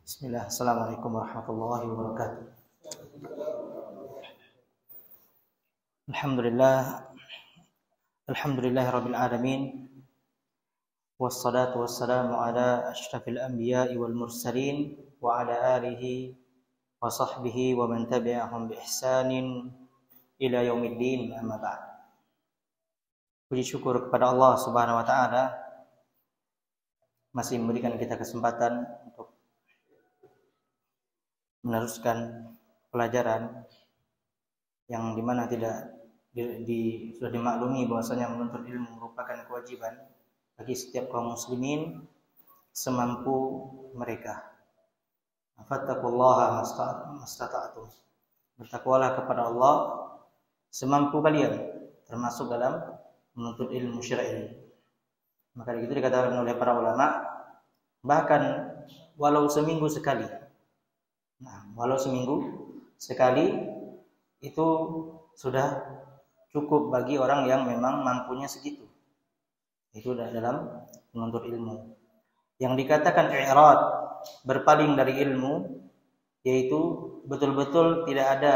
Bismillah, Assalamualaikum warahmatullahi wabarakatuh. Alhamdulillah rabbil alamin. Wassalatu wassalamu ala asyrafil anbiya'i wal mursalin wa ala alihi wa sahbihi wa man tabi'ahum bi ihsanin ila yaumiddin, amma ba'd. Puji syukur kepada Allah Subhanahu wa taala masih memberikan kita kesempatan untuk meneruskan pelajaran yang dimana tidak sudah dimaklumi bahwasanya menuntut ilmu merupakan kewajiban bagi setiap kaum muslimin semampu mereka. Fattaqullaha mastata'tum. Bertakwalah kepada Allah semampu kalian, termasuk dalam menuntut ilmu syar'i. Maka begitu dikatakan oleh para ulama, bahkan walau seminggu sekali. Walau seminggu sekali itu sudah cukup bagi orang yang memang mampunya segitu. Itu dalam menuntut ilmu. Yang dikatakan i'rad, berpaling dari ilmu, yaitu betul-betul tidak ada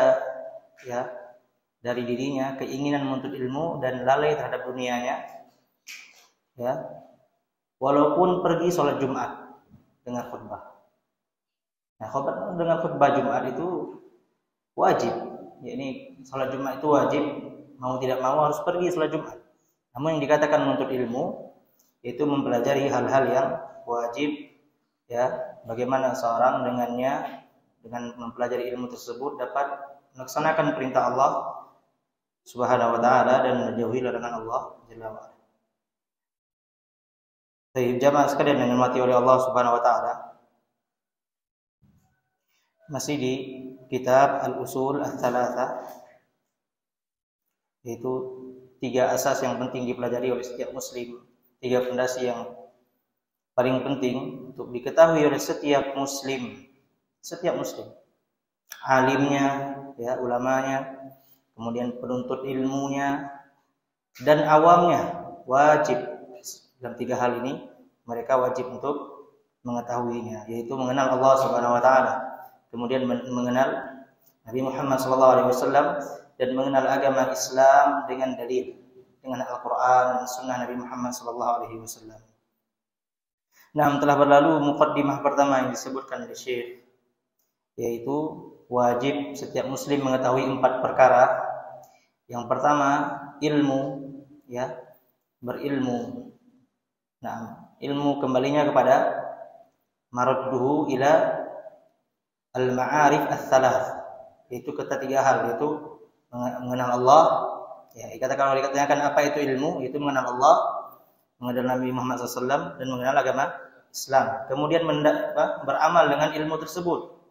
dari dirinya keinginan menuntut ilmu dan lalai terhadap dunianya. Walaupun pergi sholat Jumat dengan khutbah. Dengan khutbah Jumat itu wajib. Ini sholat Jumat itu wajib, mau tidak mau harus pergi sholat Jumat. Namun yang dikatakan menuntut ilmu itu mempelajari hal-hal yang wajib, bagaimana seorang dengan mempelajari ilmu tersebut dapat melaksanakan perintah Allah Subhanahu wa taala dan menjauhi larangan Allah Jalla wa ala. Baik, jamaah sekalian yang dirahmati oleh Allah Subhanahu wa taala. Masih di kitab Al-Usul Ats-Tsalatsa, yaitu 3 asas yang penting dipelajari oleh setiap muslim, 3 fondasi yang paling penting untuk diketahui oleh setiap muslim, alimnya, ulamanya, kemudian penuntut ilmunya, dan awamnya. Wajib dalam 3 hal ini mereka wajib untuk mengetahuinya, yaitu mengenal Allah Subhanahu wa taala, kemudian mengenal Nabi Muhammad SAW dan mengenal agama Islam dengan dalil, dengan Al-Quran dan Sunnah Nabi Muhammad SAW. Nah, telah berlalu muqaddimah pertama yang disebutkan oleh Syekh, yaitu wajib setiap muslim mengetahui 4 perkara. Yang pertama, ilmu, berilmu. Nah, ilmu kembalinya kepada marudduhu ila al-ma'arif ats-tsalath, yaitu ketiga hal, yaitu mengenal Allah. Dikatakan apa itu ilmu? Itu mengenal Allah, mengenal Nabi Muhammad SAW, dan mengenal agama Islam. Kemudian beramal dengan ilmu tersebut,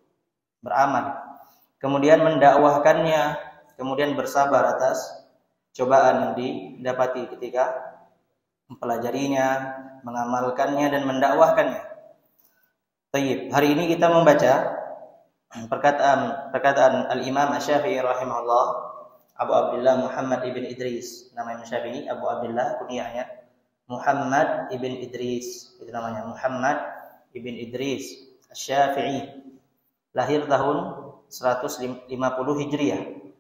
kemudian mendakwahkannya, kemudian bersabar atas cobaan yang didapati ketika mempelajarinya, mengamalkannya, dan mendakwahkannya. Tayyib. Hari ini kita membaca perkataan Al-Imam Asy-Syafi'i rahimahullah, Abu Abdullah Muhammad ibn Idris. Nama Imam Syafi'i Abu Abdullah, kunyahnya Muhammad ibn Idris. Itu namanya Muhammad ibn Idris Asy-Syafi'i. Lahir tahun 150 Hijriah.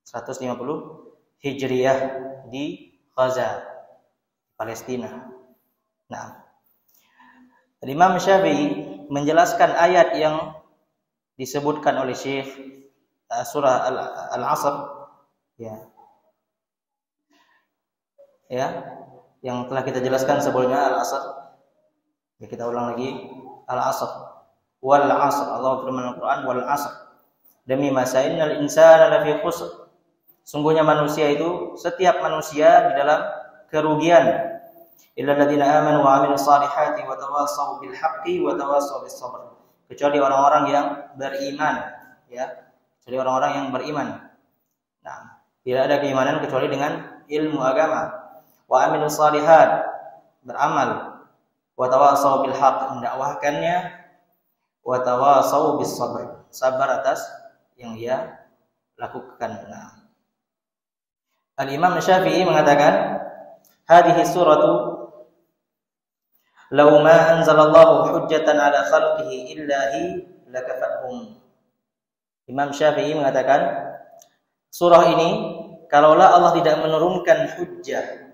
150 Hijriah di Gaza, Palestina. Nah, Imam Syafi'i menjelaskan ayat yang disebutkan oleh Syekh, surah Al-Asr, yang telah kita jelaskan sebelumnya, Al-Asr. Kita ulang lagi, Al-Asr. Wal 'asr. Allah firman Al-Qur'an, wal 'asr. Demi masa innal insana lafi khusr. Sungguhnya manusia itu, setiap manusia di dalam kerugian. Illal ladzina amanu wa 'amilus shalihati wa tawassaw bil haqqi wa tawassaw bis sabr. Kecuali orang-orang yang beriman, kecuali orang-orang yang beriman. Nah, tidak ada keimanan kecuali dengan ilmu agama. Wa 'amilus shalihat, beramal. Wa tawassaw bil haqq, mendakwahkannya. Wa tawassaw bis sabr, sabar atas yang ia lakukan. Nah, Al-Imam Syafi'i mengatakan, hadhihi suratu "Law ma anzalallahu hujjatan 'ala khalqihi illa hi lakafathum." Imam Syafi'i mengatakan, surah ini kalaulah Allah tidak menurunkan hujjah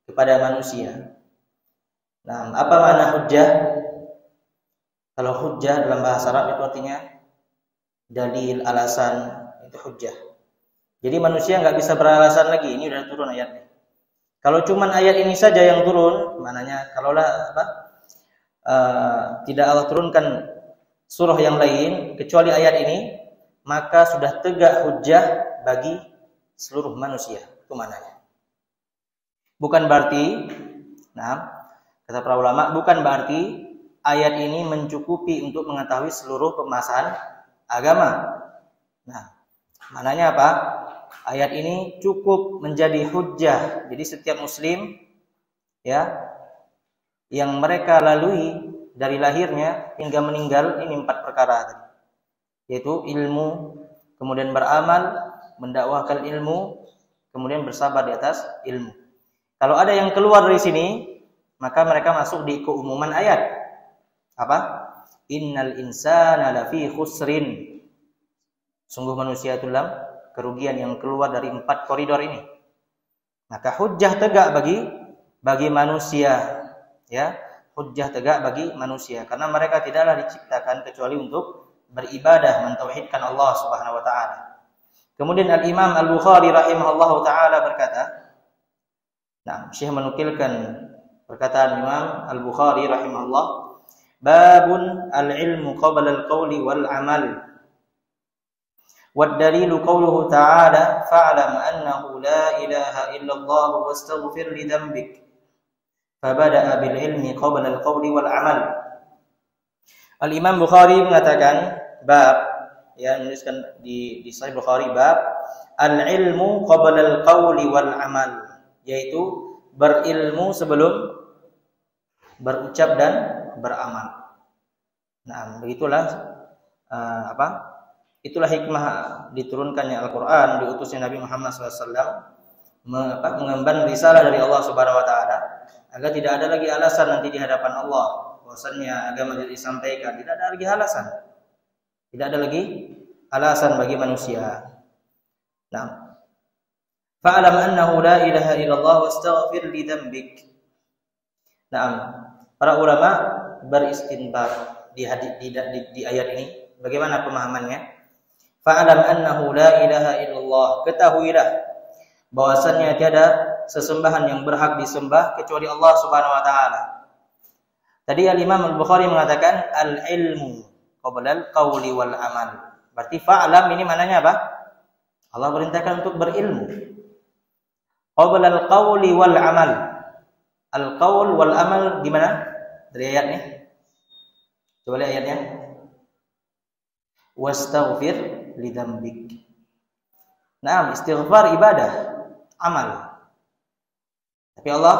kepada manusia. Nah, apa makna hujjah? Kalau hujjah dalam bahasa Arab itu artinya dalil, alasan, itu hujjah. Jadi manusia nggak bisa beralasan lagi, ini udah turun ayatnya. Kalau cuman ayat ini saja yang turun, maknanya kalaulah tidak Allah turunkan surah yang lain kecuali ayat ini, maka sudah tegak hujjah bagi seluruh manusia. Itu maknanya. Bukan berarti, kata para ulama, bukan berarti ayat ini mencukupi untuk mengetahui seluruh pembahasan agama. Nah, maknanya apa? Ayat ini cukup menjadi hujjah. Jadi setiap muslim yang mereka lalui dari lahirnya hingga meninggal, ini 4 perkara tadi. Yaitu ilmu, kemudian beramal, mendakwahkan ilmu, kemudian bersabar di atas ilmu. Kalau ada yang keluar dari sini, maka mereka masuk di keumuman ayat. Apa? Innal insana lafi khusrin. Sungguh manusia itu dalam kerugian, yang keluar dari 4 koridor ini. Maka hujjah tegak bagi manusia, ya. Hujjah tegak bagi manusia karena mereka tidaklah diciptakan kecuali untuk beribadah, mentauhidkan Allah Subhanahu wa taala. Kemudian Al-Imam Al-Bukhari rahimahullahu taala berkata, Syekh menukilkan perkataan Imam Al-Bukhari rahimahullah, babun al-ilmu qabla al-qawli wal amal. Wad dalilu qawluhu ta'ala fa'lam annahu la ilaha illallah wastaghfir li dhanbik. Fabada'a bil ilmi qabla al-qawli wal amal. Al-Imam Bukhari mengatakan bab, menuliskan di Sahih Bukhari, bab al-ilmu qabla al-qawli wal amal, yaitu berilmu sebelum berucap dan beramal. Nah, begitulah itulah hikmah diturunkannya Al-Qur'an, diutusnya Nabi Muhammad SAW, mengemban risalah dari Allah Subhanahu wa taala, agar tidak ada lagi alasan nanti di hadapan Allah bahwasanya agama disampaikan, tidak ada lagi alasan. Tidak ada lagi alasan bagi manusia. Fa'lam annahu la ilaha illallah wastaghfir li dhanbik. Para ulama beristinbat di ayat ini. Bagaimana pemahamannya? Fa'lam annahu la ilaha illallah. Ketahuilah bahwasannya tiada sesembahan yang berhak disembah kecuali Allah Subhanahu wa taala. Tadi Al-Imam Al-Bukhari mengatakan al-ilmu qabla al-qawli wal amal. Berarti fa'lam ini maknanya apa? Allah perintahkan untuk berilmu. Qabla al-qawli wal amal. Al-qawl wal amal di mana? Dari ayatnya. Coba lihat ayatnya. Wastaghfir li dzambik. Istighfar ibadah, amal. Tapi Allah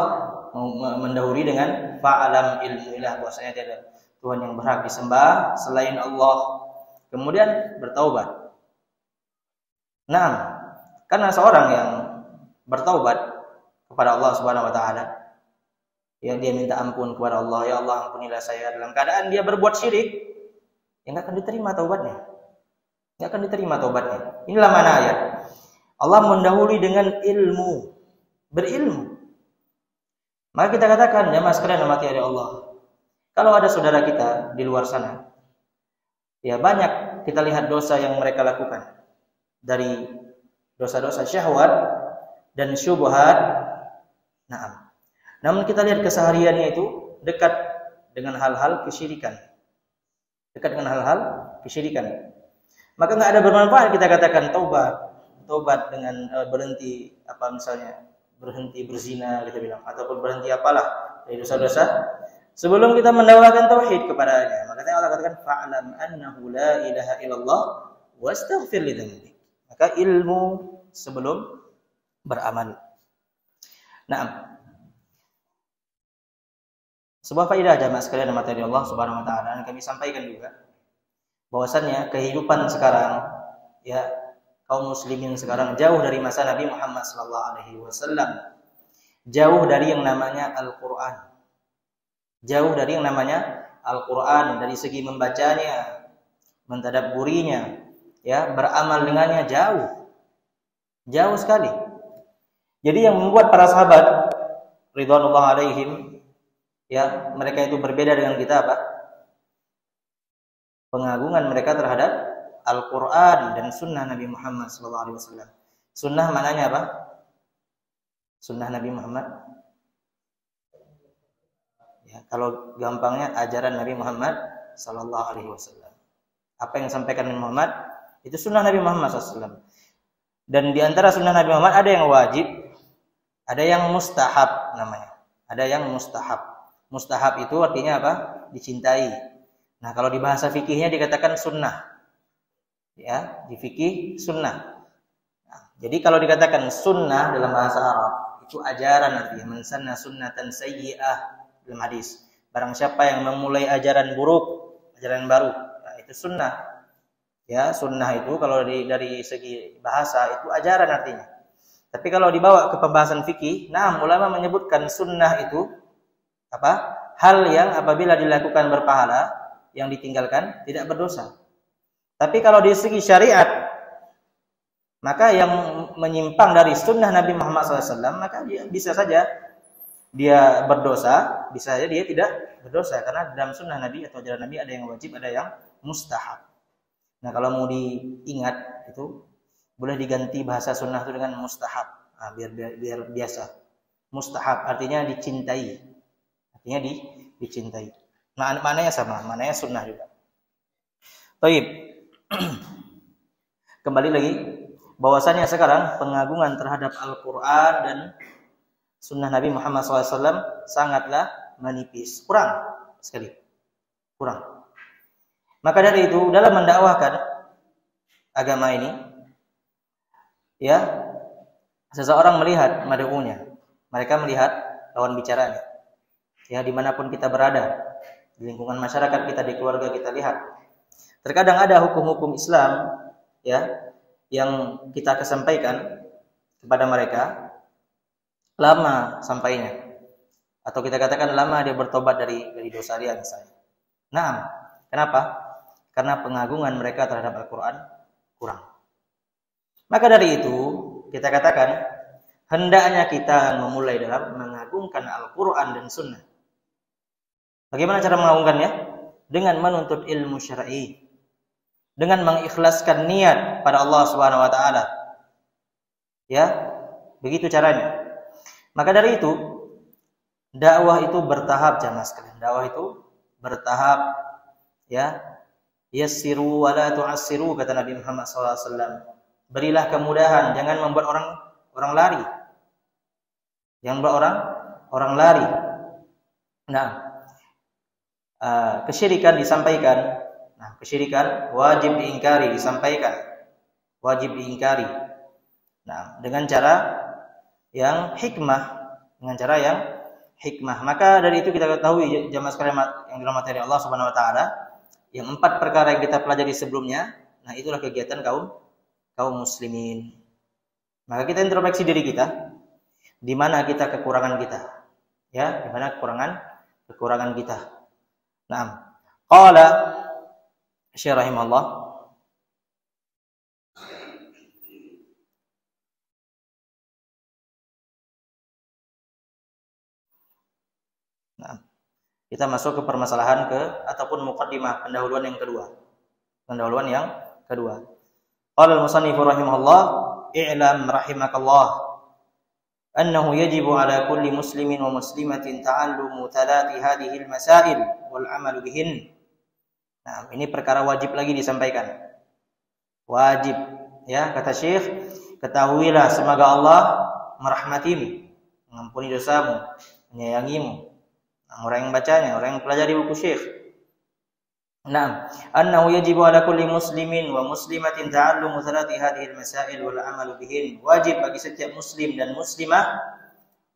mendahului dengan fa'alam, ilmuilah bahwasanya tiada Tuhan yang berhak disembah selain Allah. Kemudian bertaubat. Karena seorang yang bertaubat kepada Allah Subhanahu wa taala, dia minta ampun kepada Allah, ya Allah ampunilah saya, dalam keadaan dia berbuat syirik, enggak akan diterima taubatnya. Enggak akan diterima taubatnya. Inilah mana ayat. Allah mendahului dengan ilmu, berilmu. Maka kita katakan, jamaah sekalian rahmati oleh Allah, kalau ada saudara kita di luar sana, banyak kita lihat dosa yang mereka lakukan, dari dosa-dosa syahwat dan syubhat. Namun kita lihat kesehariannya itu dekat dengan hal-hal kesyirikan. Dekat dengan hal-hal kesyirikan. Maka enggak ada bermanfaat kita katakan taubat dengan berhenti berhenti berzina, kita bilang, ataupun berhenti apalah dari dosa-dosa sebelum kita mendakwakan tauhid kepadanya. Maka Allah katakan fa'lam annahu la ilaha illallah wastaghfir li dzambik. Maka ilmu sebelum beramal. Sebuah faedah jamaah sekalian materi Allah Subhanahu wa taala, dan kami sampaikan juga bahwasannya kehidupan sekarang, kaum muslimin sekarang jauh dari masa Nabi Muhammad sallallahu alaihi wasallam. Jauh dari yang namanya Al-Qur'an. jauh dari yang namanya Al-Qur'an, dari segi membacanya, mentadabburinya, ya, beramal dengannya jauh sekali. Jadi yang membuat para sahabat ridwanullah alaihim, ya, mereka itu berbeda dengan kita apa? Pengagungan mereka terhadap Al-Qur'an dan sunnah Nabi Muhammad SAW. Sunnah maknanya apa? Sunnah Nabi Muhammad. Ya, kalau gampangnya ajaran Nabi Muhammad SAW. Apa yang disampaikan Nabi Muhammad itu sunnah Nabi Muhammad SAW. Dan di antara sunnah Nabi Muhammad ada yang wajib, ada yang mustahab namanya. Ada yang mustahab. Mustahab itu artinya apa? Dicintai. Nah, kalau di bahasa fikihnya dikatakan sunnah. Ya, di fikih sunnah. Nah, jadi kalau dikatakan sunnah dalam bahasa Arab itu ajaran artinya. Man sanna sunnatan sayyi'ah dalam hadis. Barang siapa yang memulai ajaran buruk, ajaran baru, nah, itu sunnah. Ya, sunnah itu kalau dari segi bahasa itu ajaran artinya. Tapi kalau dibawa ke pembahasan fikih, nah ulama menyebutkan sunnah itu apa? Hal yang apabila dilakukan berpahala, yang ditinggalkan tidak berdosa. Tapi kalau di segi syariat, maka yang menyimpang dari sunnah Nabi Muhammad SAW, maka dia bisa saja dia berdosa, bisa saja dia tidak berdosa. Karena dalam sunnah Nabi atau ajaran Nabi ada yang wajib, ada yang mustahab. Nah, kalau mau diingat itu boleh diganti bahasa sunnah itu dengan mustahab. Nah, biar biasa. Mustahab artinya dicintai. Artinya dicintai. Maknanya sama, maknanya sunnah juga. Baik. Kembali lagi bahwasanya sekarang pengagungan terhadap Al-Qur'an dan sunnah Nabi Muhammad SAW sangatlah menipis. Kurang sekali. Kurang. Maka dari itu dalam mendakwahkan agama ini, ya, seseorang melihat mad'unya, mereka melihat lawan bicaranya. Ya, dimanapun kita berada, di lingkungan masyarakat kita, di keluarga kita lihat. Terkadang ada hukum-hukum Islam, ya, yang kita kesampaikan kepada mereka, lama sampainya, atau kita katakan lama dia bertobat dari dosa dia misalnya. Nah, kenapa? Karena pengagungan mereka terhadap Al-Quran kurang. Maka dari itu kita katakan hendaknya kita memulai dalam mengagungkan Al-Quran dan Sunnah. Bagaimana cara mengagungkannya? Dengan menuntut ilmu syar'i, dengan mengikhlaskan niat pada Allah Subhanahu Wa Taala. Ya, begitu caranya. Maka dari itu dakwah itu bertahap jamaah sekalian. Dakwah itu bertahap, ya. Yassiru wa la tu'assiru, kata Nabi Muhammad SAW. Berilah kemudahan, jangan membuat orang lari. Jangan membuat orang lari. Nah, kesyirikan disampaikan. Nah, kesyirikan wajib diingkari, disampaikan. Wajib diingkari. Nah, dengan cara yang hikmah, Maka dari itu kita ketahui jamaah sekalian yang dirahmati Allah Subhanahu Wa Taala, yang 4 perkara yang kita pelajari sebelumnya, nah itulah kegiatan kaum muslimin. Maka kita introspeksi diri kita, di mana kita kekurangan kita, ya, di mana kekurangan kita. Naam. Qala Syekh rahimahullah, nah, kita masuk ke permasalahan ataupun muqaddimah, pendahuluan yang kedua. Qala al-musannif rahimahullah, i'lam rahimakallah annahu yajibu ala kulli muslimin wa muslimatin ta'allumu thalathi hadhihi al-masail wal 'amalu bihin. Nah, ini perkara wajib lagi disampaikan. Wajib, ya, kata Syekh, ketahuilah semoga Allah merahmatimu, mengampuni dosamu, menyayangimu. Orang yang bacanya, orang yang pelajari buku Syekh. Naam, annahu yajibu ala kulli muslimin wa muslimatin ta'allumu thalathi hadhihi al-masail wal 'amalu bihin. Wajib bagi setiap muslim dan muslimah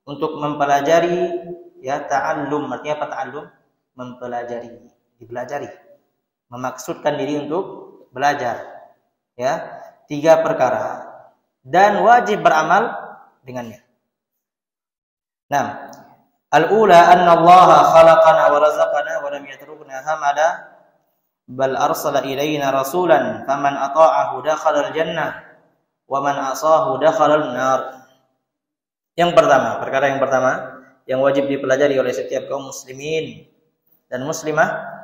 untuk mempelajari, ya, ta'allum. Artinya apa ta'allum? Mempelajari, dipelajari. Memaksudkan diri untuk belajar. Ya, 3 perkara dan wajib beramal dengannya. Nah, Al-ula anna Allah khalaqana wa razaqana wa lam yatrukna hamada bal arsala ilaina rasulan faman ata'ahu dakhala al-jannah wa man asahu dakhala an-nar. Yang pertama, perkara yang pertama yang wajib dipelajari oleh setiap kaum muslimin dan muslimah,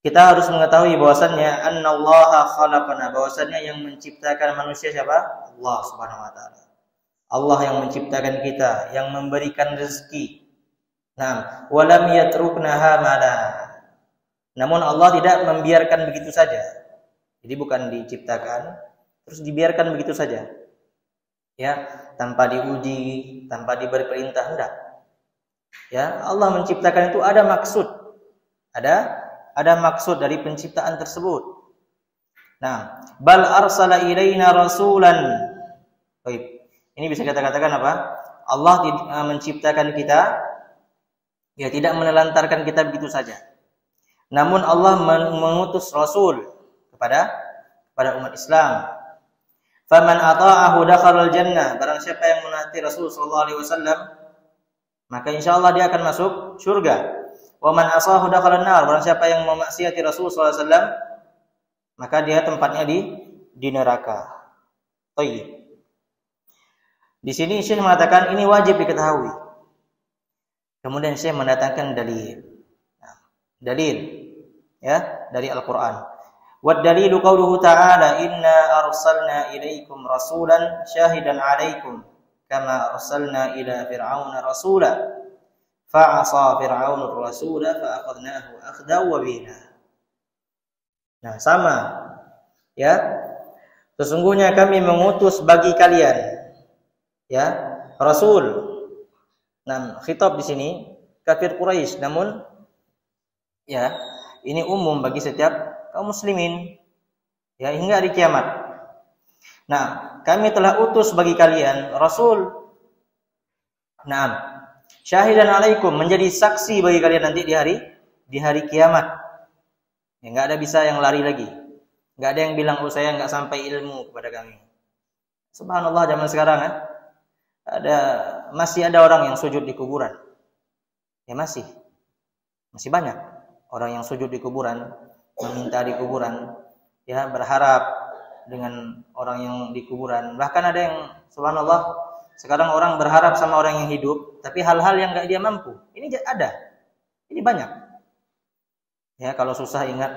kita harus mengetahui bahwasannya annallaha khalaqana, bahwasannya yang menciptakan manusia siapa? Allah Subhanahu wa taala. Allah yang menciptakan kita, yang memberikan rezeki. Nah, walam yatrukna hamala. Namun Allah tidak membiarkan begitu saja. Jadi bukan diciptakan terus dibiarkan begitu saja. Ya, tanpa diuji, tanpa diberi perintah, enggak. Ya, Allah menciptakan itu ada maksud. Ada maksud dari penciptaan tersebut. Nah, bal arsala ilaina rasulan. Baik. Ini bisa kita katakan apa? Allah menciptakan kita, ya tidak menelantarkan kita begitu saja. Namun Allah mengutus Rasul kepada umat Islam. Faman ata'ahu dakhalal jannah. Barang siapa yang menaati Rasul sallallahu alaihi wasallam, maka insyaallah dia akan masuk surga. Wa man asahu dakhalan nar. Barang siapa yang memaksiati Rasul sallallahu alaihi wasallam, maka dia tempatnya di neraka. Baik. Di sini Syekh mengatakan ini wajib diketahui. Kemudian Syekh mendatangkan dalil. Nah, dalil ya dari Al-Qur'an. Wa dalilu qauluhu ta'ala inna arsalna ilaikum rasulan syahidan 'alaikum kama arsalna ila fir'auna rasula fa'asa fir'aunur rasula fa'akhadnahu akhdan wabila. Nah, sama ya. Sesungguhnya kami mengutus bagi kalian ya Rasul. Nah, khitab di sini kafir Quraisy, namun ya ini umum bagi setiap kaum muslimin ya hingga hari kiamat. Nah, kami telah utus bagi kalian Rasul. Naam. Syahidan alaikum, menjadi saksi bagi kalian nanti di hari kiamat. Ya, enggak ada bisa yang lari lagi. Enggak ada yang bilang saya enggak sampai ilmu kepada kami. Subhanallah, zaman sekarang kan masih ada orang yang sujud di kuburan. Ya masih banyak orang yang sujud di kuburan, meminta di kuburan, ya berharap dengan orang yang di kuburan. Bahkan ada yang subhanallah sekarang orang berharap sama orang yang hidup, tapi hal-hal yang enggak dia mampu. Ini ada. Ini banyak. Ya, kalau susah ingat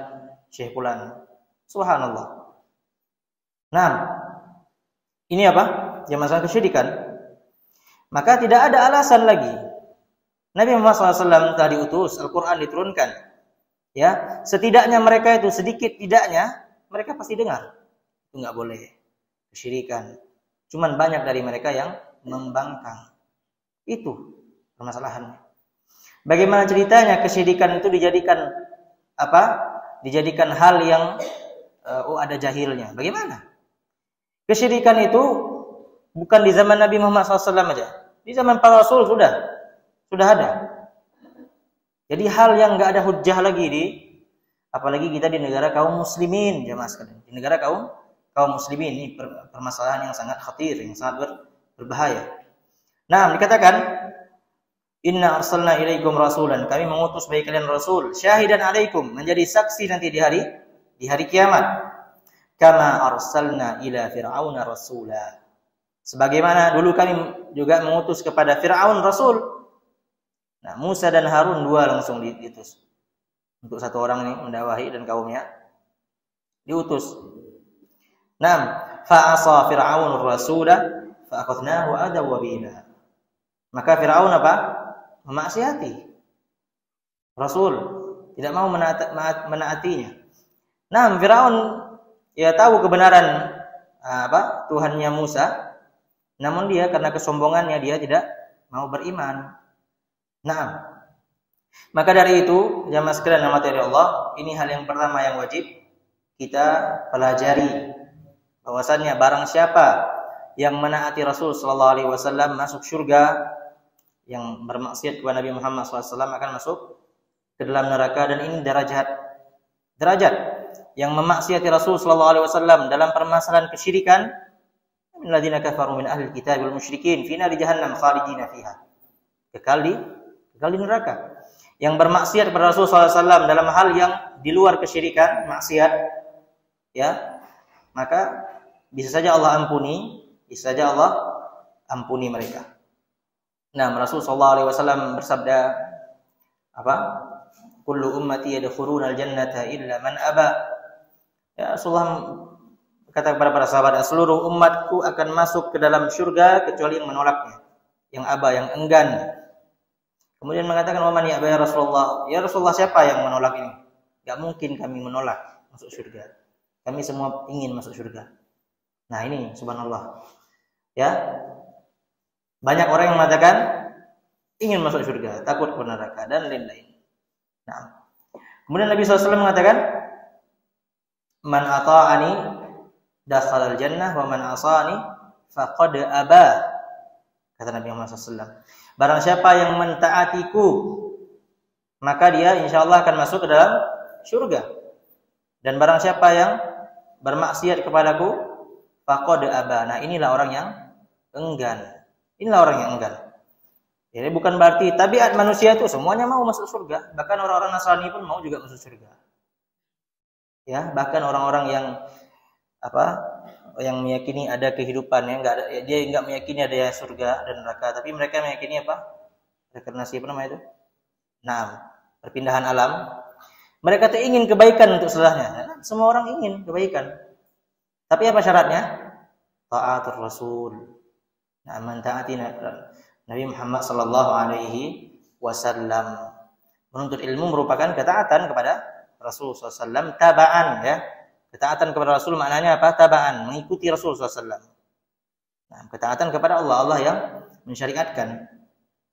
Syekh Fulan. Subhanallah. Nah, ini apa? Yang masalah kesyirikan. Maka tidak ada alasan lagi. Nabi Muhammad SAW telah diutus, Al-Quran diturunkan. Ya, setidaknya mereka itu sedikit tidaknya mereka pasti dengar. Itu enggak boleh kesyirikan. Cuman banyak dari mereka yang membangkang. Itu permasalahannya. Bagaimana ceritanya kesyirikan itu dijadikan apa? Dijadikan hal yang ada jahilnya. Bagaimana? Kesyirikan itu bukan di zaman Nabi Muhammad SAW aja. Di zaman para Rasul sudah ada. Jadi hal yang enggak ada hujjah lagi apalagi kita di negara kaum muslimin, jemaah sekalian. Di negara kaum muslimin ini permasalahan yang sangat khatir, yang sangat berbahaya. Nah, dikatakan inna arsalna ilaikum rasulan, kami mengutus bagi kalian rasul, syahidan alaikum, menjadi saksi nanti di hari kiamat. Kama arsalna ila fir'auna rasula. Sebagaimana dulu kami juga mengutus kepada Fir'aun Rasul. Nah, Musa dan Harun dua langsung diutus. Untuk satu orang ini mendakwahi dan kaumnya diutus. Naam, fa'asa Fir'aun Rasula fa'akhadnahu adab wabila. Maka Fir'aun apa? Memaksiati Rasul, tidak mau menaatinya. Naam, Fir'aun ya tahu kebenaran Tuhannya Musa. Namun dia karena kesombongannya dia tidak mau beriman. Nah, maka dari itu jamaah sekalian rahmati Allah, ini hal yang pertama yang wajib kita pelajari, bahwasannya barang siapa yang menaati Rasul sallallahu alaihi wasallam masuk surga, yang bermaksiat kepada Nabi Muhammad SAW akan masuk ke dalam neraka. Dan ini derajat yang memaksiati Rasul sallallahu alaihi wasallam dalam permasalahan kesyirikan. Alladzina kafaru min ahli kitab wal musyrikin fi nari jahannam khalidina fiha. kekal di neraka. Yang bermaksiat kepada Rasulullah SAW dalam hal yang di luar kesyirikan, maksiat, ya, maka bisa saja Allah ampuni mereka. Nah, Rasulullah SAW bersabda apa? Kullu ummati yadkhuluna al-jannata illa man aba. Ya, Rasulullah kata kepada para sahabat, seluruh umatku akan masuk ke dalam surga kecuali yang menolaknya, yang aba, yang enggan. Kemudian mengatakan, "Wa man ya'ba ya Rasulullah?" Ya Rasulullah, siapa yang menolak ini? Enggak mungkin kami menolak masuk surga. Kami semua ingin masuk surga. Nah, ini subhanallah. Ya. Banyak orang yang mengatakan ingin masuk surga, takut ke neraka dan lain-lain. Nah. Kemudian Nabi SAW mengatakan, "Man ata'ani dakhalal jannah wa man asani faqad aba." Kata Nabi Muhammad SAW. Barang siapa yang mentaatiku, maka dia insyaallah akan masuk ke dalam surga. Dan barang siapa yang bermaksiat kepadaku, faqad aba. Nah, inilah orang yang enggan. Inilah orang yang enggan. Jadi bukan berarti tabiat manusia itu semuanya mau masuk surga. Bahkan orang-orang Nasrani pun mau juga masuk surga. Ya, bahkan orang-orang yang yang meyakini ada kehidupan, yang dia enggak meyakini ada surga dan neraka, tapi mereka meyakini reinkarnasi, apa namanya itu? Nah, perpindahan alam. Mereka tuh ingin kebaikan untuk setelahnya. Semua orang ingin kebaikan. Tapi apa syaratnya? Ta'atur Rasul. Nah, mentaati Nabi Muhammad sallallahu alaihi wasallam. Menuntut ilmu merupakan ketaatan kepada Rasul sallallahu alaihi wasallam, tabaan, ya. Ketaatan kepada Rasul maknanya apa? Tabaan, mengikuti Rasul SAW. Nah, ketaatan kepada Allah yang mensyariatkan.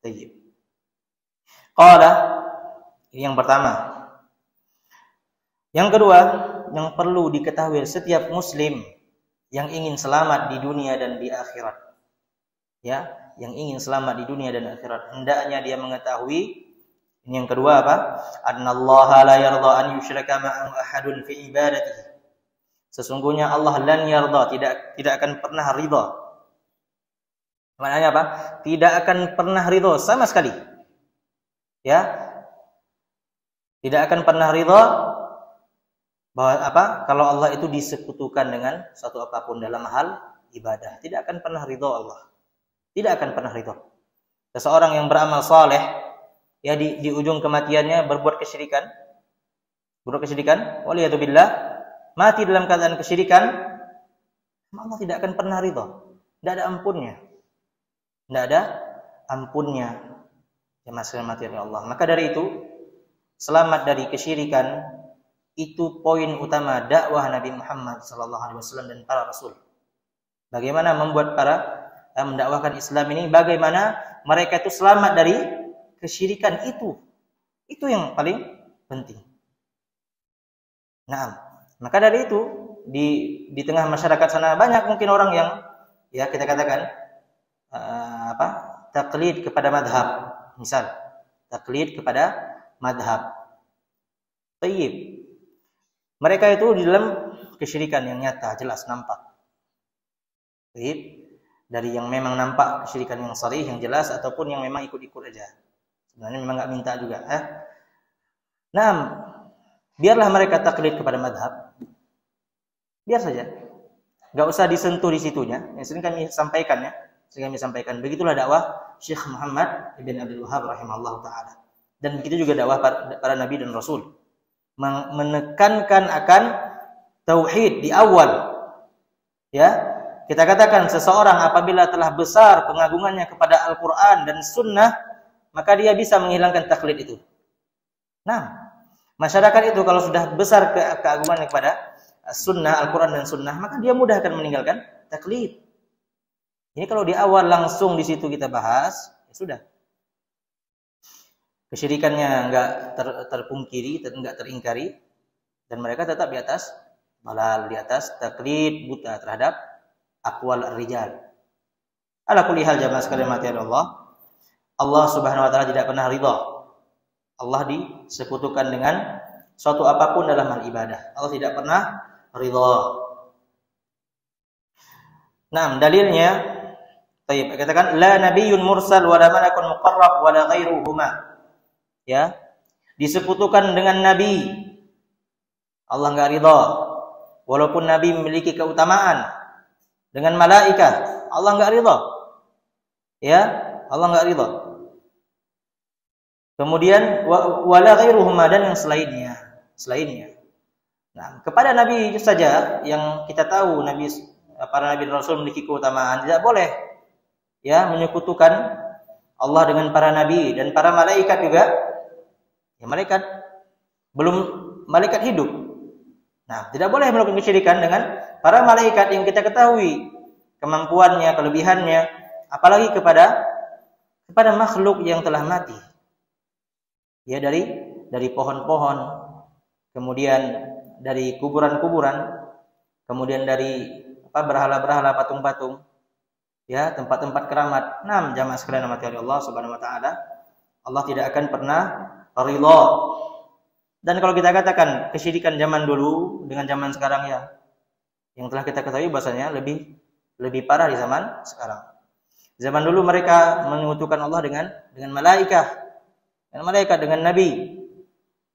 Tayyib. Qala, ini yang pertama. Yang kedua, yang perlu diketahui setiap muslim yang ingin selamat di dunia dan di akhirat. Ya, yang ingin selamat di dunia dan akhirat, hendaknya dia mengetahui. Ini yang kedua apa? Annallaha la yarda an yushraka ma'ahu ahadun fi ibadatihi. Sesungguhnya Allah lan yarda, tidak akan pernah ridha. Maknanya apa? Tidak akan pernah ridha sama sekali. Ya. Tidak akan pernah ridha bahwa kalau Allah itu disekutukan dengan suatu apapun dalam hal ibadah. Tidak akan pernah ridha Allah. Tidak akan pernah ridha. Seseorang yang beramal saleh, ya, di ujung kematiannya berbuat kesyirikan. Waliyadzubillah. Mati dalam keadaan kesyirikan, Allah tidak akan pernah ridha. Tidak ada ampunnya. Tidak ada ampunnya. Ya, masalah mati oleh Allah. Maka dari itu, selamat dari kesyirikan itu poin utama dakwah Nabi Muhammad SAW dan para rasul. Bagaimana membuat mendakwahkan Islam ini, bagaimana mereka itu selamat dari kesyirikan itu. Itu yang paling penting. Nah, maka dari itu di tengah masyarakat sana banyak mungkin orang yang, ya, kita katakan taklid kepada madhab. Misal taklid kepada madhab. Tayyib. Mereka itu di dalam kesyirikan yang nyata, jelas, nampak. Tayyib. Dari yang memang nampak kesyirikan yang sharih, yang jelas, ataupun yang memang ikut-ikut aja. Sebenarnya memang enggak minta juga. Nah, biarlah mereka taklid kepada madhab. Biar saja. Enggak usah disentuh di situnya. Yang sering kami sampaikan. Begitulah dakwah Syekh Muhammad ibn Abdul Wahhab rahimahullah ta'ala. Dan begitu juga dakwah para nabi dan rasul. Menekankan akan tauhid di awal. Ya. Kita katakan seseorang apabila telah besar pengagungannya kepada Al-Quran dan Sunnah, maka dia bisa menghilangkan taklid itu. Nah, masyarakat itu kalau sudah besar keagungannya kepada Sunnah, Al-Quran dan Sunnah, maka dia mudah akan meninggalkan taklid. Ini kalau di awal langsung di situ kita bahas, ya sudah. Kesyirikannya enggak terpungkiri, enggak teringkari, dan mereka tetap di atas balal, di atas taklid buta terhadap aqwal ar-rijal. Ala kulli hal jamaah sekalian mati Allah. Allah Subhanahu wa taala tidak pernah ridha. Allah disekutukan dengan suatu apapun dalam hal ibadah. Allah tidak pernah ridha. Nah, dalilnya Baik, katakan la nabiyyun mursal wa la malakun muqarrab wa la ghairuhuma. Ya. Disekutukan dengan nabi. Allah enggak ridha. Walaupun nabi memiliki keutamaan dengan malaikat, Allah enggak ridha. Ya, Allah enggak ridha. Kemudian wa la ghairuhuma, dan yang selainnya. Nah, kepada nabi saja yang kita tahu para nabi dan rasul memiliki keutamaan, tidak boleh ya menyekutukan Allah dengan para nabi dan para malaikat juga. Ya, malaikat hidup. Nah, tidak boleh melakukan kesyirikan dengan para malaikat yang kita ketahui kemampuannya, kelebihannya, apalagi kepada makhluk yang telah mati. Ya, dari pohon-pohon, kemudian dari kuburan-kuburan, kemudian dari berhala-berhala, patung-patung, ya, tempat-tempat keramat. Nah, jamaah sekalian rahmati Allah Subhanahu wa taala, Allah tidak akan pernah ridha. Dan kalau kita katakan kesyirikan zaman dulu dengan zaman sekarang, ya, yang telah kita ketahui bahasanya lebih parah di zaman sekarang. Zaman dulu mereka menyekutukan Allah dengan malaikat, dengan nabi.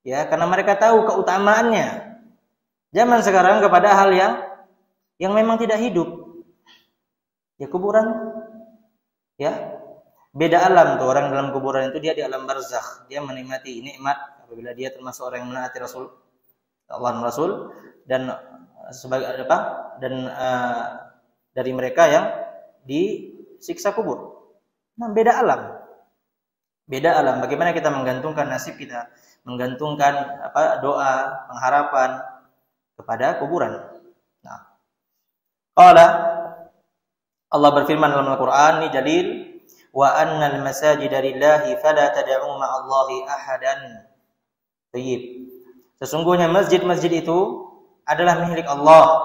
Ya, karena mereka tahu keutamaannya. Zaman sekarang kepada hal yang memang tidak hidup. Ya, kuburan. Ya. Beda alam tuh, orang dalam kuburan itu dia di alam barzakh. Dia menikmati nikmat apabila dia termasuk orang yang menaati Rasul, Allah dan Rasul, dan sebagai dari mereka yang disiksa kubur. Nah, beda alam. Bagaimana kita menggantungkan nasib kita, menggantungkan doa, pengharapan kepada kuburan. Nah, Allah berfirman dalam Al-Qur'an, ini dalil, wa annal masajida lillahi fala tad'u ma'allahi ahadan. Baik. Sesungguhnya masjid-masjid itu adalah milik Allah.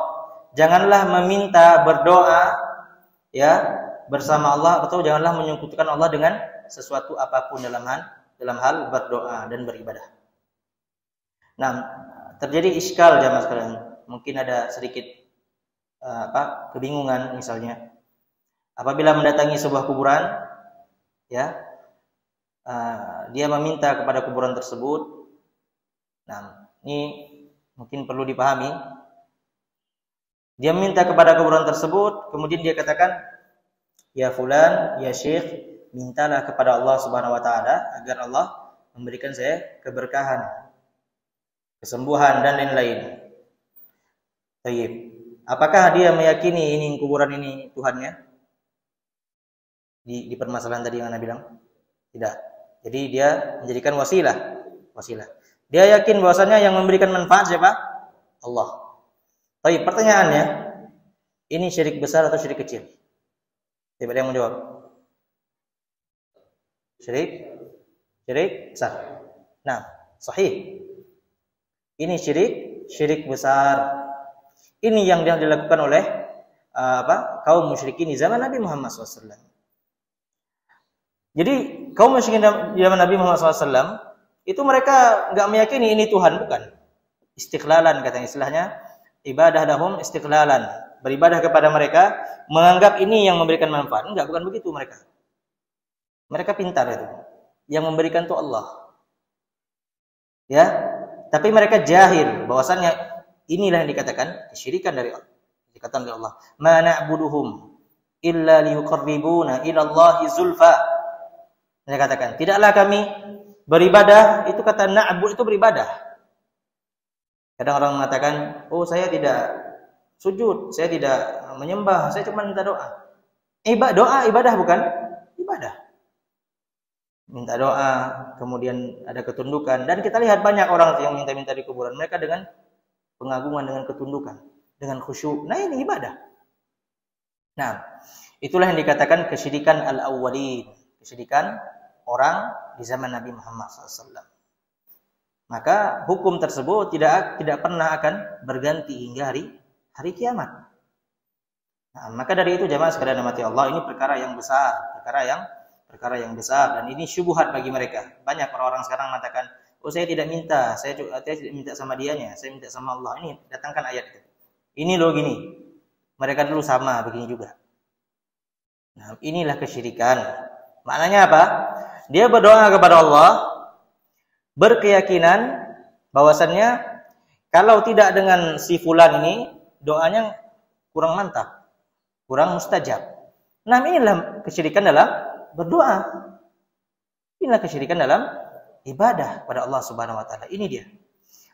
Janganlah meminta berdoa ya bersama Allah, atau janganlah menyekutukan Allah dengan sesuatu apapun dalam hal berdoa dan beribadah. Nah, terjadi iskal jamaah sekalian. Mungkin ada sedikit kebingungan, misalnya apabila mendatangi sebuah kuburan, ya, dia meminta kepada kuburan tersebut. Nah, ini mungkin perlu dipahami. Dia meminta kepada kuburan tersebut, kemudian dia katakan, ya fulan, ya syekh, mintalah kepada Allah Subhanahu wa taala agar Allah memberikan saya keberkahan, kesembuhan, dan lain-lain. Baik. Apakah dia meyakini ini kuburan ini Tuhannya? Di permasalahan tadi yang Anda bilang? Tidak. Jadi dia menjadikan wasilah. Dia yakin bahwasanya yang memberikan manfaat siapa? Allah. Baik, pertanyaannya, ini syirik besar atau syirik kecil? Siapa yang menjawab? Syirik besar. Nah, sahih. Ini syirik besar. Ini yang dilakukan oleh kaum musyrikin di zaman Nabi Muhammad SAW. Jadi kaum musyrikin di zaman Nabi Muhammad SAW itu mereka nggak meyakini ini Tuhan, bukan. Istiqlalan katanya istilahnya, ibadah lahum istiqlalan, beribadah kepada mereka, menganggap ini yang memberikan manfaat. Enggak, bukan begitu mereka. Mereka pintar itu. Yang memberikan itu Allah. Ya, tapi mereka jahil bahwasannya inilah yang dikatakan kesyirikan dari Allah. Dikatakan oleh Allah, "Ma na'buduhum illa liyuqarribuna ila Allahi zulfa." Dia katakan, tidaklah kami beribadah, itu kata na'bud itu beribadah. Kadang orang mengatakan, "Oh, saya tidak sujud, saya tidak menyembah, saya cuma minta doa." Doa ibadah bukan? Ibadah. Minta doa, kemudian ada ketundukan, dan kita lihat banyak orang yang minta-minta di kuburan, mereka dengan pengagungan, dengan ketundukan, dengan khusyuk. Nah, ini ibadah. Nah, itulah yang dikatakan kesyirikan al-awwalin, kesyirikan orang di zaman Nabi Muhammad SAW. Maka hukum tersebut tidak pernah akan berganti hingga hari kiamat. Nah, maka dari itu jamaah sekalian rahmati Allah, ini perkara yang besar, perkara yang besar, dan ini syubhat bagi mereka. Banyak orang-orang sekarang mengatakan, "Oh, saya tidak minta, saya tidak minta sama dianya, saya minta sama Allah." Ini datangkan ayat itu. Ini loh gini. Mereka dulu sama begini juga. Nah, inilah kesyirikan. Maknanya apa? Dia berdoa kepada Allah berkeyakinan bahwasannya kalau tidak dengan si fulan ini doanya kurang mantap, kurang mustajab. Nah, inilah kesyirikan dalam berdoa. Inilah kesyirikan dalam ibadah pada Allah Subhanahu wa taala. Ini dia.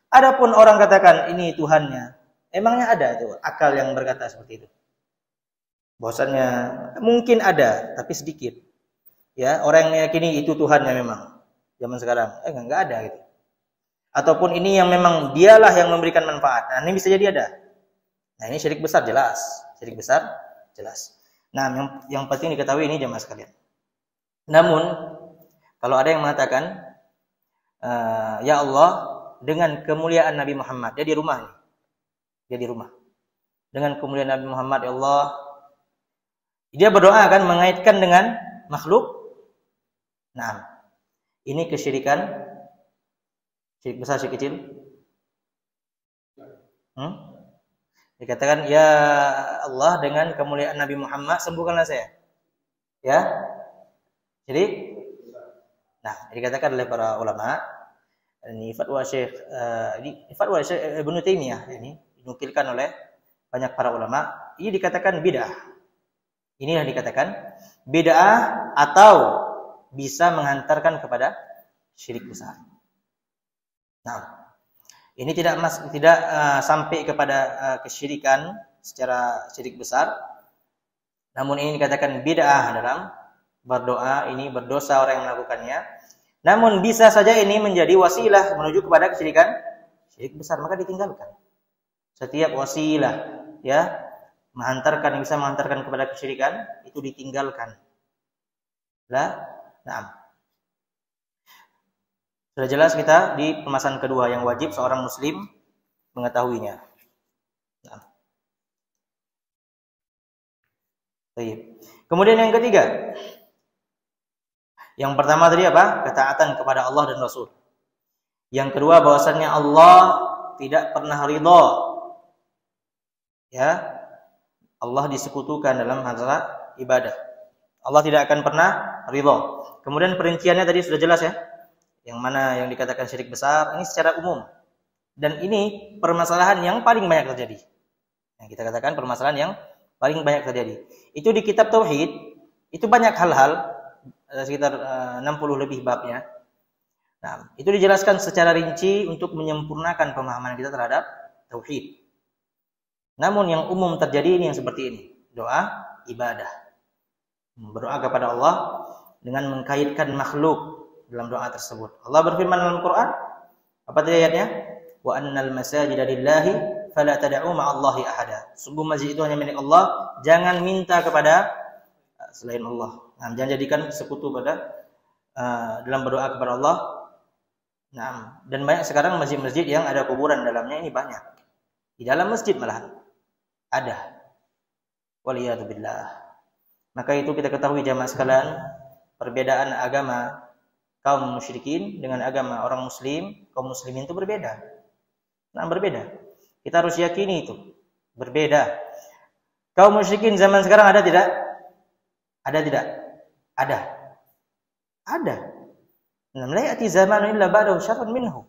Adapun orang katakan ini Tuhannya, emangnya ada itu akal yang berkata seperti itu? Bahwasannya mungkin ada, tapi sedikit. Ya, orang yang meyakini itu Tuhannya memang zaman sekarang. Enggak ada gitu. Ataupun ini yang memang dialah yang memberikan manfaat. Nah, ini bisa jadi ada. Nah, ini syirik besar jelas. Syirik besar jelas. Nah, yang penting diketahui ini jemaah sekalian. Namun, kalau ada yang mengatakan, ya Allah, dengan kemuliaan Nabi Muhammad, dia di rumah nih. Dia di rumah. Dengan kemuliaan Nabi Muhammad, ya Allah, dia berdoa kan mengaitkan dengan makhluk. Nah, ini kesyirikan. Syirik besar, syirik kecil? Dikatakan, ya Allah, dengan kemuliaan Nabi Muhammad, sembuhkanlah saya. Ya? Jadi, nah, dikatakan oleh para ulama, ini fatwa Syekh Ibnu Taimiyah, ini dinukilkan oleh banyak para ulama, ini dikatakan bid'ah. Inilah dikatakan bid'ah atau bisa menghantarkan kepada syirik besar. Nah, ini tidak sampai kepada kesyirikan secara syirik besar. Namun ini dikatakan bid'ah dalam berdoa, ini berdosa orang yang melakukannya. Namun bisa saja ini menjadi wasilah menuju kepada kesyirikan syirik besar, maka ditinggalkan. Setiap wasilah ya yang bisa menghantarkan kepada kesyirikan itu ditinggalkan. Nah. Sudah jelas kita di permasalahan kedua yang wajib seorang muslim mengetahuinya. Nah. Baik. Kemudian yang ketiga. Yang pertama tadi apa? Ketaatan kepada Allah dan Rasul. Yang kedua bahwasannya Allah tidak pernah ridha. Ya. Allah disekutukan dalam masalah ibadah. Allah tidak akan pernah ridha. Kemudian perinciannya tadi sudah jelas ya. Yang mana yang dikatakan syirik besar ini secara umum. Dan ini permasalahan yang paling banyak terjadi. Yang kita katakan permasalahan yang paling banyak terjadi. Itu di kitab tauhid, itu banyak hal-hal, ada sekitar 60 lebih babnya. Nah, itu dijelaskan secara rinci untuk menyempurnakan pemahaman kita terhadap tauhid. Namun yang umum terjadi ini yang seperti ini. Doa ibadah. Berdoa kepada Allah dengan mengkaitkan makhluk dalam doa tersebut. Allah berfirman dalam Quran, apa tadi ayatnya? Wa annal masajida lillahi fala tad'u ma'allahi ahada. Sungguh masjid itu hanya milik Allah, jangan minta kepada selain Allah. Nah, jangan jadikan sekutu pada dalam berdoa kepada Allah. Nah, dan banyak sekarang masjid-masjid yang ada kuburan dalamnya ini banyak. Di dalam masjid malahan ada. Waliyadzubillah. Maka itu kita ketahui jamaah sekalian, perbedaan agama kaum musyrikin dengan agama orang muslim, kaum muslimin itu berbeda. Nah, berbeda. Kita harus yakini itu. Berbeda. Kaum musyrikin zaman sekarang ada tidak? Ada tidak? Ada. Ada. La ya'ti zamanun illa ba'dahu syarrun minhu.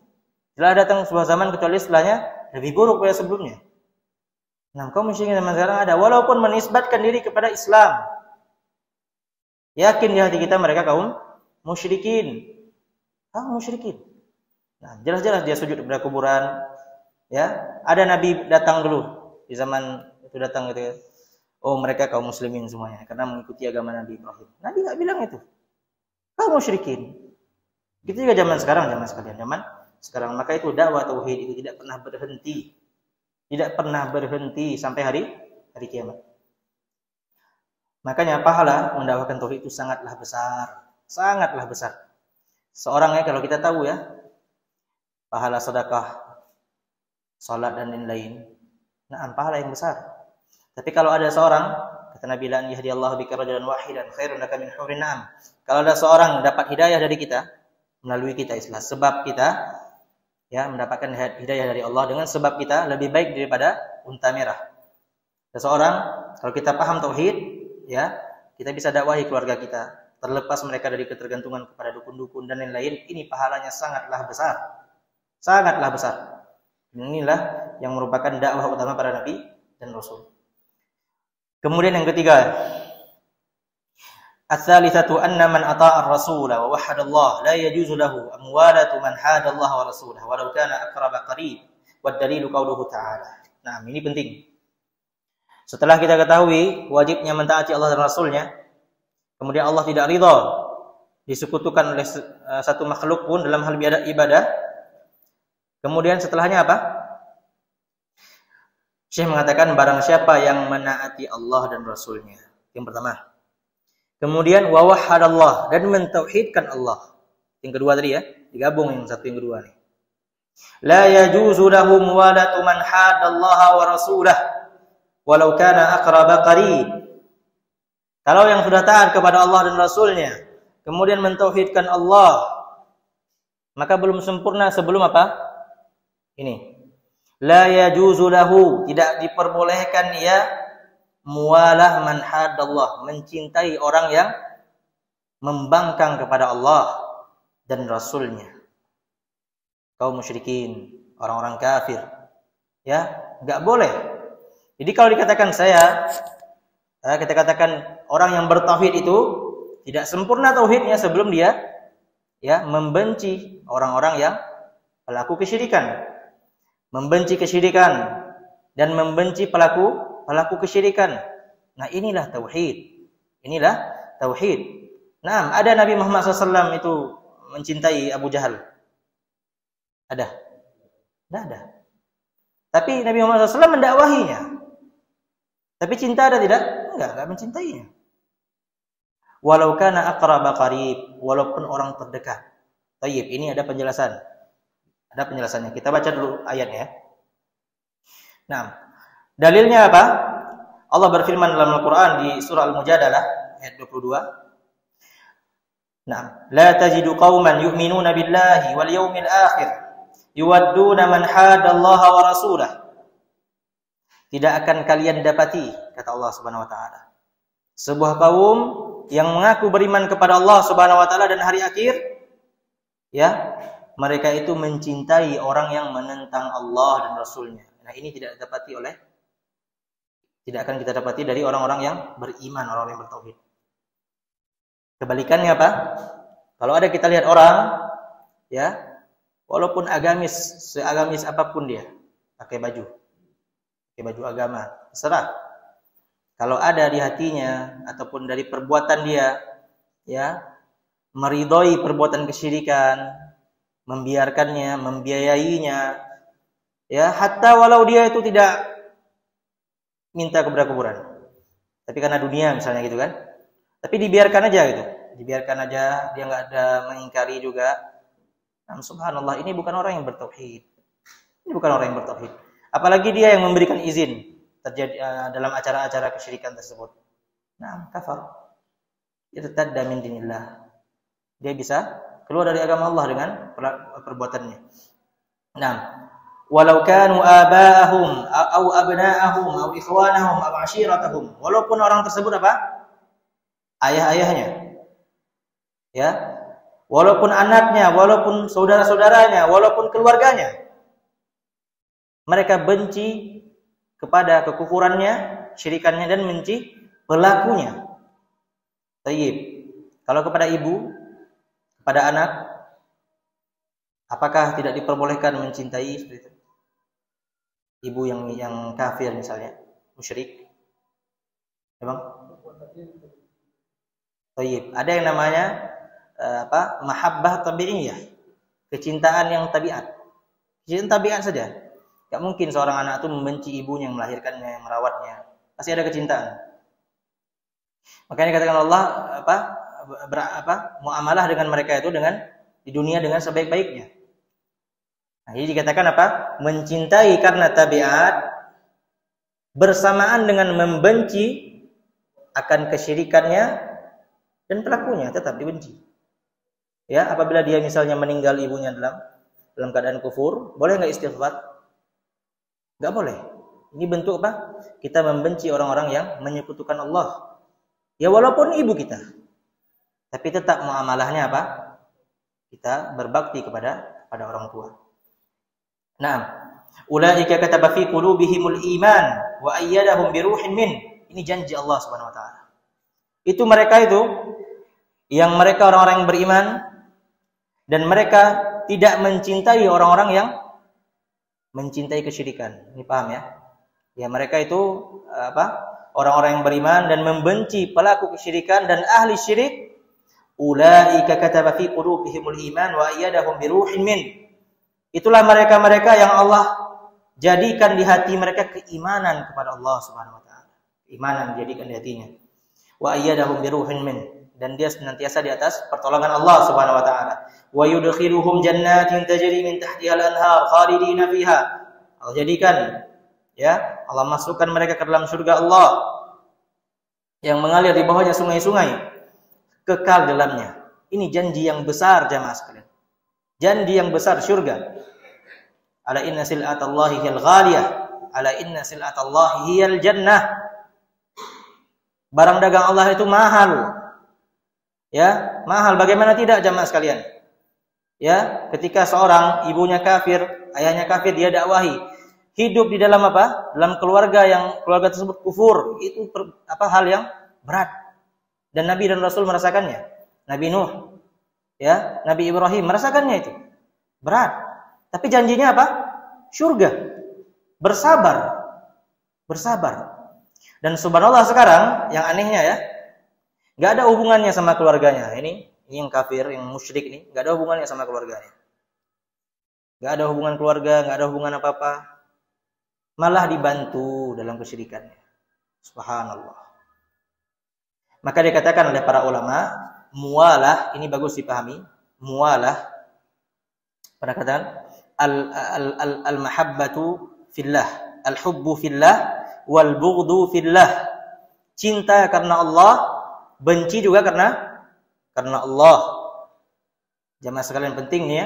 Tidak datang sebuah zaman kecuali setelahnya lebih buruk dari sebelumnya. Nah, kaum musyrikin zaman sekarang ada, walaupun menisbatkan diri kepada Islam. Yakin di hati kita mereka kaum musyrikin. Kaum musyrikin. Nah, jelas-jelas dia sujud kepada kuburan. Ya, ada nabi datang dulu di zaman itu datang gitu. Oh, mereka kaum muslimin semuanya karena mengikuti agama Nabi Ibrahim. Nabi enggak bilang itu. Kaum musyrikin. Gitu juga zaman sekarang, zaman sekalian. Zaman sekarang, maka itu dakwah tauhid itu tidak pernah berhenti. Tidak pernah berhenti sampai hari kiamat. Makanya pahala mendakwakan tauhid itu sangatlah besar. Sangatlah besar. Seorangnya kalau kita tahu ya, pahala sedekah, salat dan lain-lain. Nah, pahala yang besar. Tapi kalau ada seorang, kata Nabi la yahdiyallahu bika rajulan wahidan khairun laka min hurin na'am. Kalau ada seorang dapat hidayah dari kita, melalui kita istilah sebab kita ya mendapatkan hidayah dari Allah dengan sebab kita lebih baik daripada unta merah. Seseorang kalau kita paham tauhid ya, kita bisa dakwahi keluarga kita, terlepas mereka dari ketergantungan kepada dukun-dukun dan lain-lain, ini pahalanya sangatlah besar. Sangatlah besar. Inilah yang merupakan dakwah utama para nabi dan rasul. Kemudian yang ketiga, ats-tsalitsatu anna man ata'a ar-rasula wa wahhada Allah la yajuzu lahu amwalatu man hada Allah wa rasulahu walau kana aqraba qarib wad dalilu qauluhu ta'ala. Nah, ini penting. Setelah kita ketahui wajibnya mentaati Allah dan Rasulnya, kemudian Allah tidak ridha disekutukan oleh satu makhluk pun dalam hal ibadah. Kemudian setelahnya apa? Syekh mengatakan barang siapa yang menaati Allah dan Rasulnya. Yang pertama. Kemudian wa wahhadallah, dan mentauhidkan Allah. Yang kedua tadi ya, digabung yang satu yang kedua nih. La yajuzu lahu muwalatu man hadallaha wa rasulah walau kana aqraba qarib. Kalau yang sudah taat kepada Allah dan Rasulnya, kemudian mentauhidkan Allah, maka belum sempurna sebelum apa? Ini. La yajuzu lahu, tidak diperbolehkan ya muwalah man hadallah, mencintai orang yang membangkang kepada Allah dan Rasulnya. Kaum musyrikin, orang-orang kafir. Ya, enggak boleh. Jadi kalau dikatakan kita katakan orang yang bertauhid itu tidak sempurna tauhidnya sebelum dia ya membenci orang-orang yang pelaku kesyirikan. Membenci kesyirikan dan membenci pelaku kesyirikan. Nah, inilah tauhid. Inilah tauhid. Nah, ada Nabi Muhammad SAW itu mencintai Abu Jahal. Ada? Tidak ada. Tapi Nabi Muhammad SAW mendakwahinya. Tapi cinta ada tidak? Enggak mencintainya. Walau kana aqraba qarib, walaupun orang terdekat. Tayyib, ini ada penjelasan. Ada penjelasannya. Kita baca dulu ayatnya. Nah, dalilnya apa? Allah berfirman dalam Al-Quran di surah Al-Mujadalah ayat 22. Nah, la tajidu qauman yu'minuna billahi wal yawmil akhir yuwadduna man hadallaha wa rasulah. Tidak akan kalian dapati, kata Allah Subhanahu wa taala, sebuah kaum yang mengaku beriman kepada Allah Subhanahu wa taala dan hari akhir, ya, mereka itu mencintai orang yang menentang Allah dan Rasulnya. Nah, ini tidak akan kita dapati dari orang-orang yang beriman, orang-orang yang bertauhid. Kebalikannya apa? Kalau ada kita lihat orang, ya, walaupun seagamis apapun dia, pakai baju agama, terserah. Kalau ada di hatinya ataupun dari perbuatan dia, ya, meridhoi perbuatan kesyirikan, membiarkannya, membiayainya, ya, hatta walau dia itu tidak minta kepada kuburan, tapi karena dunia misalnya gitu kan, tapi dibiarkan aja gitu, dia nggak ada mengingkari juga. Nah, subhanallah, ini bukan orang yang bertauhid. Apalagi dia yang memberikan izin terjadi dalam acara-acara kesyirikan tersebut. Nah, kafar. Irtadda min dinillah. Dia bisa keluar dari agama Allah dengan perbuatannya. Nah, walau kanu aba'ahum au abna'ahum au ikhwanahum au ashiratahum, walaupun orang tersebut apa? Ayah-ayahnya. Ya. Walaupun anaknya, walaupun saudara-saudaranya, walaupun keluarganya. Mereka benci kepada kekufurannya, syirikannya, dan benci pelakunya. Tayyib. Kalau kepada ibu, kepada anak, apakah tidak diperbolehkan mencintai seperti itu? Ibu yang kafir misalnya, musyrik. Emang? Tayyib. Ada yang namanya mahabbah tabi'iyah. Kecintaan yang tabiat. Kecintaan tabiat saja. Gak mungkin seorang anak itu membenci ibunya yang melahirkannya, yang merawatnya. Pasti ada kecintaan. Makanya katakan Allah muamalah dengan mereka itu di dunia dengan sebaik-baiknya. Nah, jadi dikatakan apa? Mencintai karena tabiat bersamaan dengan membenci akan kesyirikannya dan pelakunya tetap dibenci. Ya, apabila dia misalnya meninggal ibunya dalam keadaan kufur, boleh nggak istighfar? Nggak boleh. Ini bentuk apa? Kita membenci orang-orang yang menyekutukan Allah. Ya walaupun ibu kita. Tapi tetap muamalahnya apa? Kita berbakti kepada orang tua. Naam. Ulaika kataba fi qulubihimul iman wa ayyadahum bi ruhin min. Ini janji Allah Subhanahu wa taala. Itu mereka itu yang mereka orang-orang yang beriman dan mereka tidak mencintai orang-orang yang mencintai kesyirikan. Ini paham ya? Ya mereka itu orang-orang yang beriman dan membenci pelaku kesyirikan dan ahli syirik. Ulaika kataba fi qulubihimul iman wa ayyadahum bi ruhin min. Itulah mereka-mereka yang Allah jadikan di hati mereka keimanan kepada Allah Subhanahu wa taala. Imanan dijadikan di hatinya. Wa ayyadahum bi ruhin min, dan dia senantiasa di atas pertolongan Allah Subhanahu wa taala. Wa yudkhiluhum jannatin tajri min tahtiha al-anhar khalidina fiha. Allah jadikan ya, Allah masukkan mereka ke dalam surga Allah yang mengalir di bawahnya sungai-sungai, kekal dalamnya. Ini janji yang besar jamaah sekalian. Janji yang besar surga. Ala inna sil'atallahi hiyal ghaliyah. Ala inna sil'atallahi hiyal jannah. Barang dagang Allah itu mahal. Ya, mahal. Bagaimana tidak jamaah sekalian? Ya, ketika seorang ibunya kafir, ayahnya kafir, dia dakwahi. Hidup di dalam apa? Dalam keluarga tersebut kufur. Itu hal yang berat. Dan Nabi dan Rasul merasakannya. Nabi Nuh, ya, Nabi Ibrahim merasakannya itu. Berat. Tapi janjinya apa? Surga. Bersabar. Bersabar. Dan subhanallah sekarang yang anehnya ya, enggak ada hubungannya sama keluarganya. Ini yang kafir, yang musyrik ini, enggak ada hubungannya sama keluarganya. Enggak ada hubungan keluarga, enggak ada hubungan apa-apa. Malah dibantu dalam kesyirikannya. Subhanallah. Maka dikatakan oleh para ulama, muwalah, ini bagus dipahami. Muwalah, pada katakan al-mahabbatu fillah, al-hubbu fillah, wal bughdu fillah. Cinta karena Allah, benci juga karena Allah. Jamaah sekalian penting nih ya.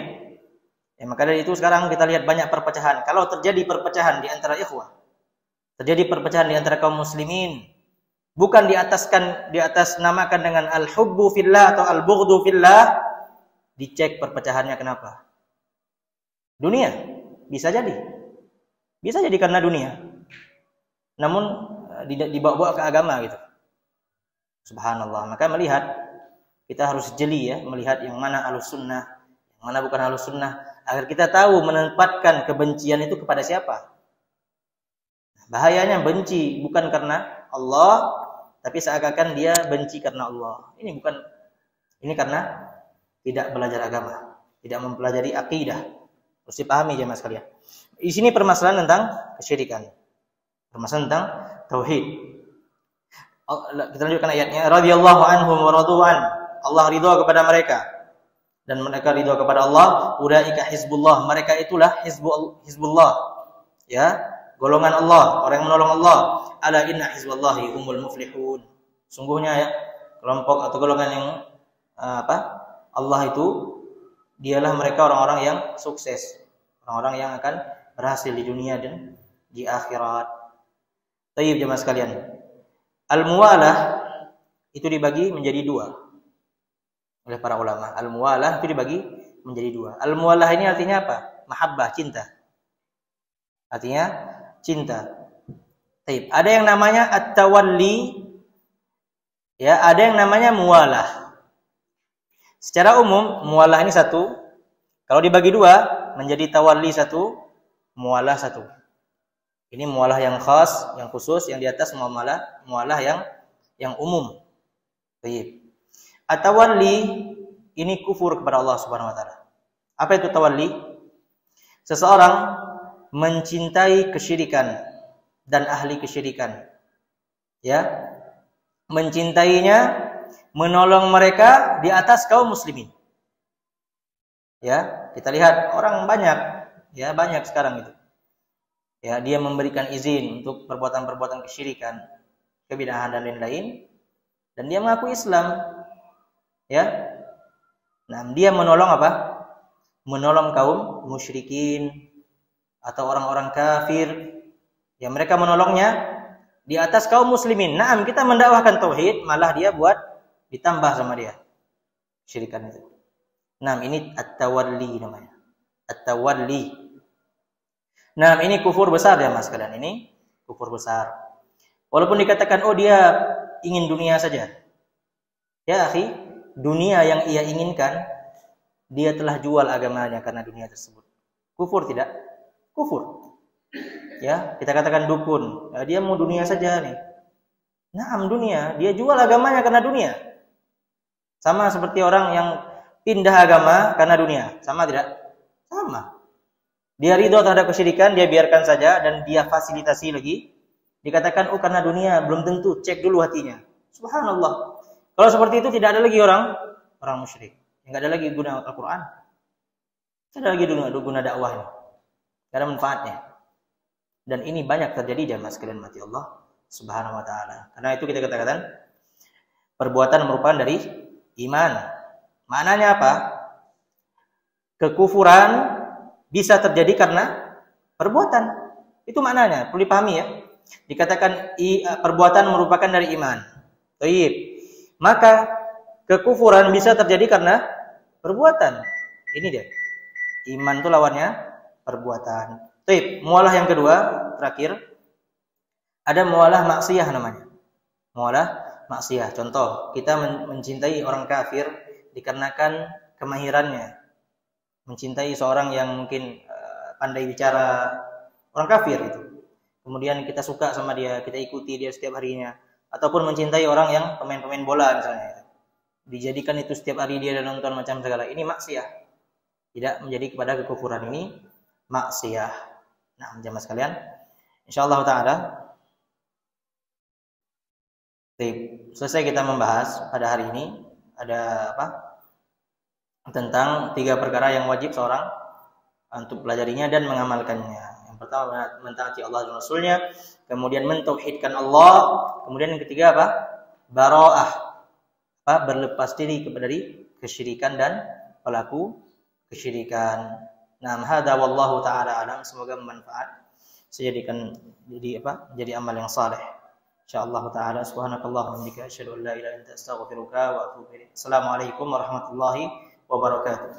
Ya, maka dari itu sekarang kita lihat banyak perpecahan. Kalau terjadi perpecahan di antara ikhwah, terjadi perpecahan di antara kaum muslimin, bukan di atas namakan dengan al-hubbu fillah atau al-bughdu fillah, dicek perpecahannya kenapa? Dunia, bisa jadi. Bisa jadi karena dunia. Namun dibawa-bawa ke agama gitu. Subhanallah. Maka kita harus jeli ya, melihat yang mana ahlus sunnah, yang mana bukan ahlus sunnah, agar kita tahu menempatkan kebencian itu kepada siapa. Bahayanya benci bukan karena Allah, tapi seakan-akan dia benci karena Allah. Ini karena tidak belajar agama, tidak mempelajari akidah. Harus dipahami jemaah sekalian. Di sini permasalahan tentang kesyirikan. Permasalahan tentang tauhid. Kita lanjutkan ayatnya. Radhiyallahu anhum wa radu'an. Allah ridha kepada mereka dan mereka ridha kepada Allah. Ulaika hizbullah. Mereka itulah hizbullah. Ya, golongan Allah, orang yang menolong Allah. Ala inna hizballahi humul muflihun. Sungguhnya ya, kelompok atau golongan yang Allah itu dialah mereka orang-orang yang sukses, orang-orang yang akan berhasil di dunia dan di akhirat. Tayyib jemaah sekalian. Al-muwalah itu dibagi menjadi dua oleh para ulama. Al-muwalah itu dibagi menjadi dua. Al-muwalah ini artinya apa? Mahabbah, cinta. Artinya cinta. Tayyib. Ada yang namanya at-tawalli, ya, ada yang namanya muwalah. Secara umum, muwalah ini satu. Kalau dibagi dua, menjadi tawalli satu, muwalah satu. Ini muwalah yang khas, yang khusus, yang di atas muwalah yang umum. Baik. At-tawalli ini kufur kepada Allah Subhanahu wa taala. Apa itu tawalli? Seseorang mencintai kesyirikan dan ahli kesyirikan. Ya. Mencintainya, menolong mereka di atas kaum muslimin. Ya, kita lihat orang banyak sekarang itu. Ya, dia memberikan izin untuk perbuatan-perbuatan kesyirikan, kebid'ahan dan lain-lain, dan dia mengaku Islam. Ya. Nah, dia menolong apa? Menolong kaum musyrikin atau orang-orang kafir. Ya, mereka menolongnya di atas kaum muslimin. Naam, kita mendakwahkan tauhid, malah dia buat ditambah sama dia syirikan itu. Naam, ini at-tawalli namanya. At-tawalli. Naam, ini kufur besar ya Mas kalian. Ini kufur besar. Walaupun dikatakan oh dia ingin dunia saja. Ya akhi, dunia yang ia inginkan, dia telah jual agamanya karena dunia tersebut. Kufur tidak? Kufur. Ya, kita katakan dukun. Ya, dia mau dunia saja nih. Naam, dunia. Dia jual agamanya karena dunia. Sama seperti orang yang pindah agama karena dunia. Sama tidak? Sama. Dia ridho terhadap kesyirikan, dia biarkan saja dan dia fasilitasi lagi. Dikatakan, oh karena dunia, belum tentu. Cek dulu hatinya. Subhanallah. Kalau seperti itu tidak ada lagi orang musyrik. Enggak ada lagi guna Al-Quran. Tidak ada lagi guna dakwah ini. Tidak ada manfaatnya. Dan ini banyak terjadi jamaah sekalian mati Allah Subhanahu wa taala. Karena itu kita katakan perbuatan merupakan dari iman. Maknanya apa? Kekufuran bisa terjadi karena perbuatan. Itu maknanya, perlu dipahami ya. Dikatakan perbuatan merupakan dari iman. Baik. Maka kekufuran bisa terjadi karena perbuatan. Ini dia. Iman itu lawannya perbuatan. Baik, mualah yang kedua, terakhir. Ada mualah maksiyah namanya. Mualah maksiyah. Contoh, kita mencintai orang kafir dikarenakan kemahirannya. Mencintai seorang yang mungkin pandai bicara, orang kafir itu. Kemudian kita suka sama dia, kita ikuti dia setiap harinya. Ataupun mencintai orang yang pemain-pemain bola misalnya. Dijadikan itu setiap hari dia dan nonton macam segala. Ini maksiyah. Tidak menjadi kepada kekufuran, ini maksiyah. Nah, jemaah sekalian, insyaallah taala selesai kita membahas pada hari ini. Ada apa? Tentang 3 perkara yang wajib seorang untuk pelajarinya dan mengamalkannya. Yang pertama, mentaati Allah dan Rasulnya, kemudian mentauhidkan Allah, kemudian yang ketiga apa? Bara'ah, berlepas diri dari kesyirikan dan pelaku kesyirikan. Nah, hadza wallahu taala alam, semoga bermanfaat. Sejadikan jadi amal yang saleh. Insyaallah taala subhanakallah wa bihamdika asyhadu an la ilaha illa anta astaghfiruka wa atubu ilaik. Assalamualaikum warahmatullahi wabarakatuh.